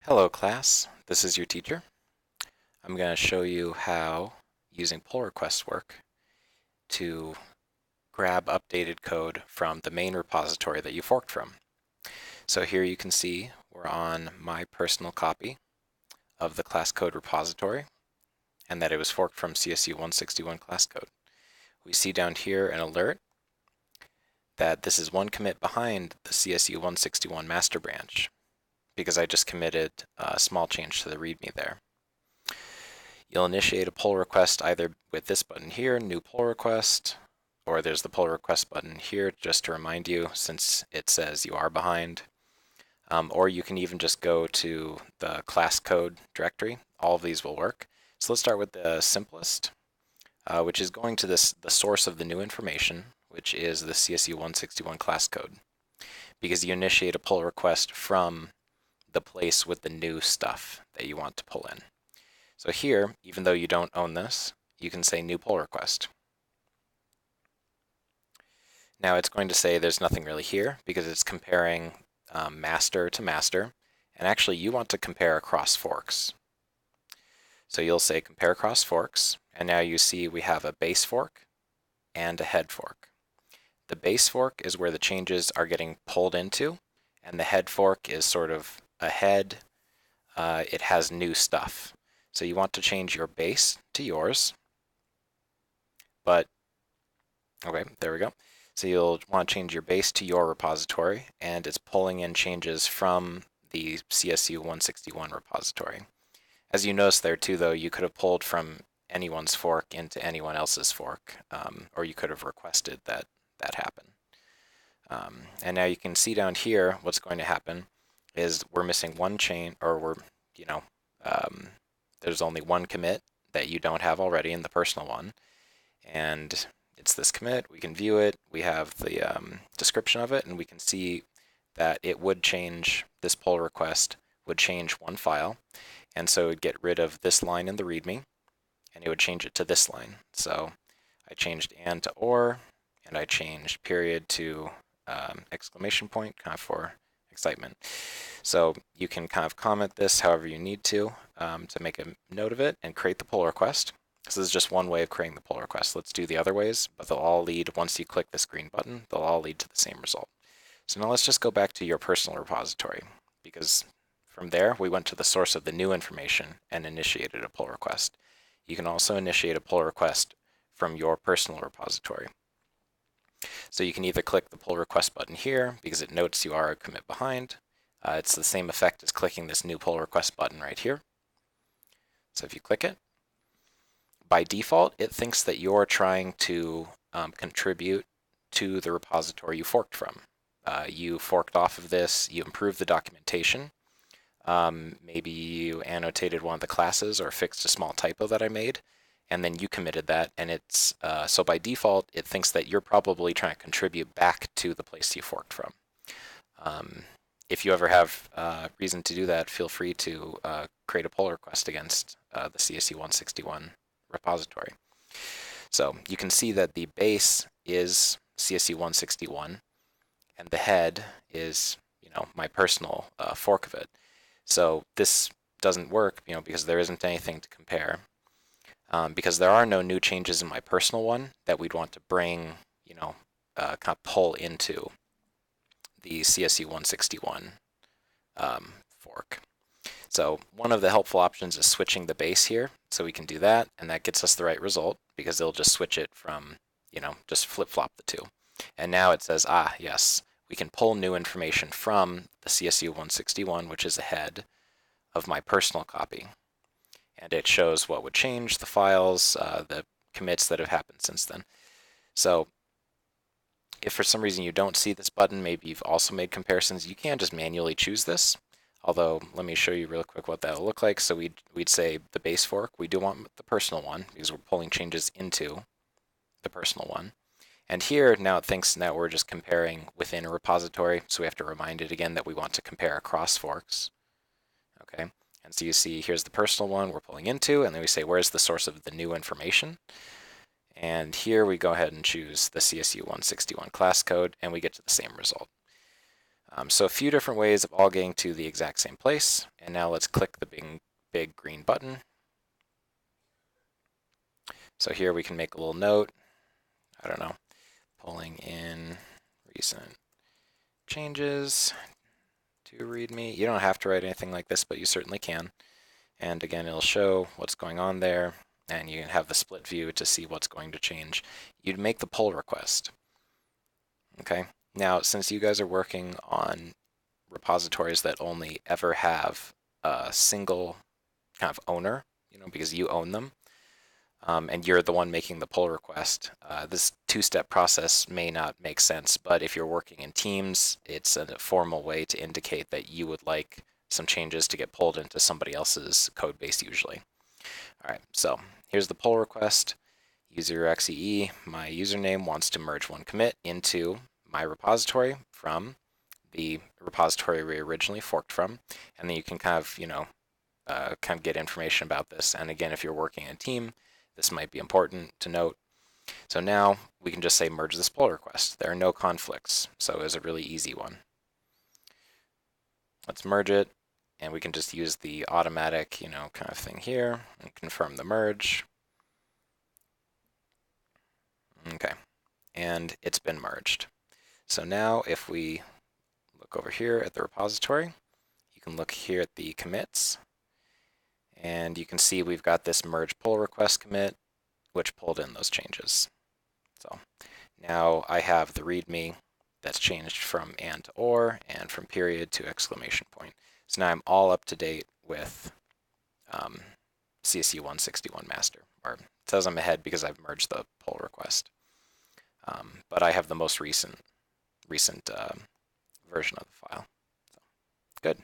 Hello class, this is your teacher. I'm going to show you how using pull requests work to grab updated code from the main repository that you forked from. So here you can see we're on my personal copy of the class code repository and that it was forked from CSU 161 class code. We see down here an alert that this is one commit behind the CSU 161 master branch because I just committed a small change to the README there. You'll initiate a pull request either with this button here, new pull request, or there's the pull request button here just to remind you since it says you are behind. Or you can even just go to the class code directory. All of these will work. So let's start with the simplest, which is going to the source of the new information, which is the CSU 161 class code, because you initiate a pull request from the place with the new stuff that you want to pull in. So here, even though you don't own this, you can say new pull request. Now it's going to say there's nothing really here because it's comparing master to master, and actually you want to compare across forks. So you'll say compare across forks, and now you see we have a base fork and a head fork. The base fork is where the changes are getting pulled into, and the head fork is sort of ahead. It has new stuff. So you want to change your base to yours, but, okay, there we go. So you'll want to change your base to your repository, and it's pulling in changes from the CSU 161 repository. As you notice there too, though, you could have pulled from anyone's fork into anyone else's fork, or you could have requested that happen. And now you can see down here what's going to happen is we're missing one chain, or there's only one commit that you don't have already in the personal one, and it's this commit. We can view it. We have the description of it, and we can see that it would change, this pull request would change one file, and so it would get rid of this line in the README, and it would change it to this line. So I changed and to or, and I changed period to exclamation point, kind of for excitement. So you can kind of comment this however you need to make a note of it and create the pull request. This is just one way of creating the pull request. Let's do the other ways, but they'll all lead, once you click this green button, they'll all lead to the same result. So now let's just go back to your personal repository, because from there we went to the source of the new information and initiated a pull request. You can also initiate a pull request from your personal repository. So you can either click the pull request button here because it notes you are a commit behind. It's the same effect as clicking this new pull request button right here. So if you click it, by default, it thinks that you're trying to contribute to the repository you forked from. You forked off of this, you improved the documentation. Maybe you annotated one of the classes or fixed a small typo that I made, and then you committed that, and it's so by default it thinks that you're probably trying to contribute back to the place you forked from. If you ever have reason to do that, feel free to create a pull request against the CSU 161 repository. So you can see that the base is CSU 161, and the head is my personal fork of it. So this doesn't work because there isn't anything to compare. Because there are no new changes in my personal one that we'd want to bring, kind of pull into the CSU 161 fork. So one of the helpful options is switching the base here. So we can do that, and that gets us the right result because it'll just switch it from, just flip-flop the two. And now it says, yes, we can pull new information from the CSU 161, which is ahead of my personal copy. And it shows what would change, the files, the commits that have happened since then. So if for some reason you don't see this button, maybe you've also made comparisons, you can just manually choose this. Although, let me show you real quick what that will look like. So we'd say the base fork, we do want the personal one because we're pulling changes into the personal one. And here, now it thinks that we're just comparing within a repository, so we have to remind it again that we want to compare across forks. Okay. And so you see here's the personal one we're pulling into, and then we say where's the source of the new information. And here we go ahead and choose the CSU 161 class code, and we get to the same result. So a few different ways of all getting to the exact same place. And now let's click the big green button. So here we can make a little note. I don't know, pulling in recent changes to README. You don't have to write anything like this, but you certainly can. And again, it'll show what's going on there, and you can have the split view to see what's going to change. You'd make the pull request. Okay. Now, since you guys are working on repositories that only ever have a single kind of owner, because you own them, and you're the one making the pull request, this two-step process may not make sense, but if you're working in teams, it's a formal way to indicate that you would like some changes to get pulled into somebody else's code base usually. All right, so here's the pull request. User XEE, my username wants to merge one commit into my repository from the repository we originally forked from, and then you can kind of get information about this. And again, if you're working in a team, this might be important to note. So now we can just say merge this pull request. There are no conflicts, so it was a really easy one. Let's merge it, and we can just use the automatic, kind of thing here and confirm the merge. Okay, and it's been merged. So now if we look over here at the repository, you can look here at the commits, and you can see we've got this merge pull request commit, which pulled in those changes. So now I have the README that's changed from and to or, and from period to exclamation point. So now I'm all up to date with CSU 161 master, or it says I'm ahead because I've merged the pull request. But I have the most recent version of the file. So, good.